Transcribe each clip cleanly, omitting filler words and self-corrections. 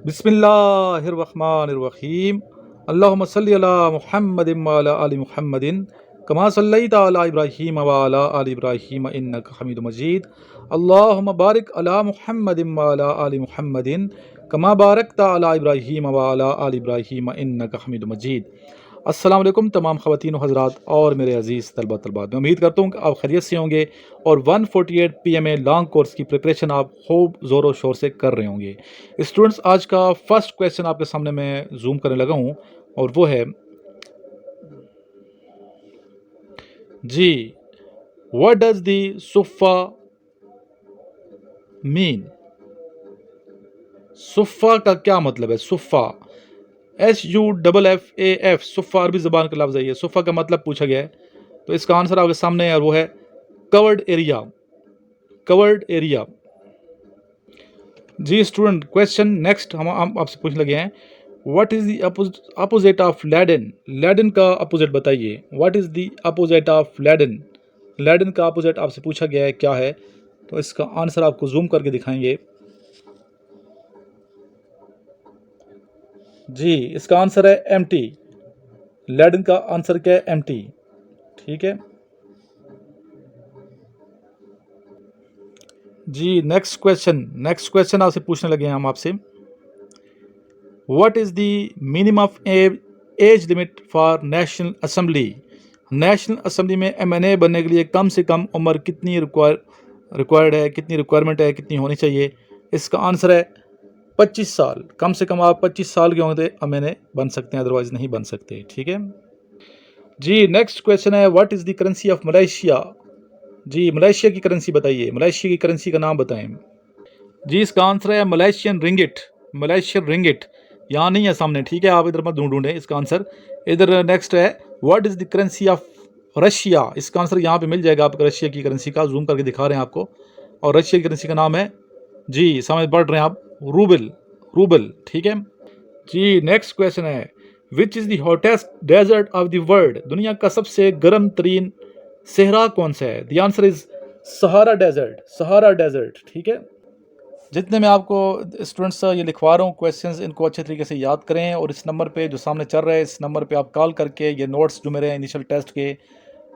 बिस्मिल्लाहिर्रहमानिर्रहीम। अल्लाहुम्मा सल्लि अला मुहम्मदिन व अला आलि मुहम्मदिन कमा सल्लैता अला इब्राहीम व अला आलि इब्राहीम इन्नका हमीदुम मजीद। अल्लाहुम्मा बारिक अला मुहम्मदिन व अला आलि मुहम्मदिन कमा बारकता अला इब्राहीम व अला आलि इब्राहीम इन्नका हमीदुम मजीद। अस्सलाम वालेकुम तमाम ख़वातीन व हज़रात और मेरे अज़ीज़ तलबा तलबात, मैं उम्मीद करता हूँ कि आप खैरियत से होंगे और 148 PMA लॉन्ग कोर्स की प्रिपरेशन आप खूब ज़ोर शोर से कर रहे होंगे। स्टूडेंट्स, आज का फर्स्ट क्वेश्चन आपके सामने मैं जूम करने लगा हूँ और वो है जी, व्हाट डज दी सुफ़ा मीन? सुफ़ा का क्या मतलब है? सुफ़ा SUFFAF, सुफ़ा अरबी ज़बान का लफ्ज़ है। ये सुफ़ा का मतलब पूछा गया है, तो इसका आंसर आपके सामने है और वो है कवर्ड एरिया। Covered area. जी स्टूडेंट, क्वेश्चन नेक्स्ट हम आपसे पूछने लगे हैं, what is the opposite of laden? Laden का अपोजिट बताइए। What is the opposite of laden? Laden का अपोजिट आपसे पूछा गया है, क्या है? तो इसका आंसर आपको जूम करके दिखाएंगे। जी, इसका आंसर है एम्प्टी। लैडेन का आंसर क्या है? एम्प्टी। ठीक है जी। नेक्स्ट क्वेश्चन आपसे पूछने लगे हैं हम आपसे, what is the minimum of age limit for national assembly? National assembly में MNA बनने के लिए कम से कम उम्र कितनी रिक्वायर्ड है, कितनी रिक्वायरमेंट है, कितनी होनी चाहिए? इसका आंसर है 25 साल। कम से कम आप 25 साल के होंगे तो MNA बन सकते हैं, अदरवाइज नहीं बन सकते। ठीक है जी। नेक्स्ट क्वेश्चन है, what is the currency of Malaysia? जी, मलेशिया की करेंसी बताइए। मलेशिया की करेंसी का नाम बताएं। जी, इसका आंसर है मलेशियन रिंगिट। मलेशियन रिंगिट यहाँ नहीं है सामने, ठीक है, आप इधर मत ढूंढें इसका आंसर। इधर नेक्स्ट है, what is the currency of Russia? इसका आंसर यहाँ पे मिल जाएगा आपको। रशिया की करेंसी का जूम करके दिखा रहे हैं आपको, और रशिया की करेंसी का नाम है, जी समझ पढ़ रहे हैं आप, रूबल। रूबल, ठीक है जी। नेक्स्ट क्वेश्चन है, which is the hottest desert of the world? दुनिया का सबसे गर्म तरीन सहरा कौन सा है? The answer is Sahara desert. Sahara desert, ठीक है। जितने मैं आपको स्टूडेंट्स ये लिखवा रहा हूँ क्वेश्चंस, इनको अच्छे तरीके से याद करें, और इस नंबर पे जो सामने चल रहा है, इस नंबर पे आप कॉल करके ये नोट्स जो मेरे इनिशियल टेस्ट के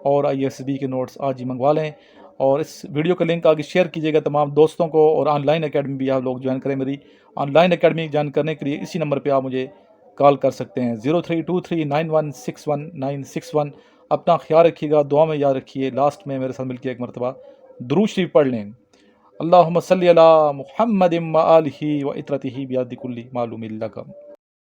और ISB के नोट्स आज ही मंगवा लें, और इस वीडियो का लिंक आगे शेयर कीजिएगा तमाम दोस्तों को। और ऑनलाइन अकेडमी भी आप लोग ज्वाइन करें। मेरी ऑनलाइन अकेडमी ज्वाइन करने के लिए इसी नंबर पर आप मुझे कॉल कर सकते हैं, 032391619161। अपना ख्याल रखिएगा, दुआ में याद रखिए। लास्ट में मेरे साथ मिलकर एक मरतबा दुरूद शरीफ पढ़ लें। अल्लाहुम्मा सल्लि अला मुहम्मदिन व आलिहि व इत्रतिहि बियदि कुल्ली मालूमिन लका।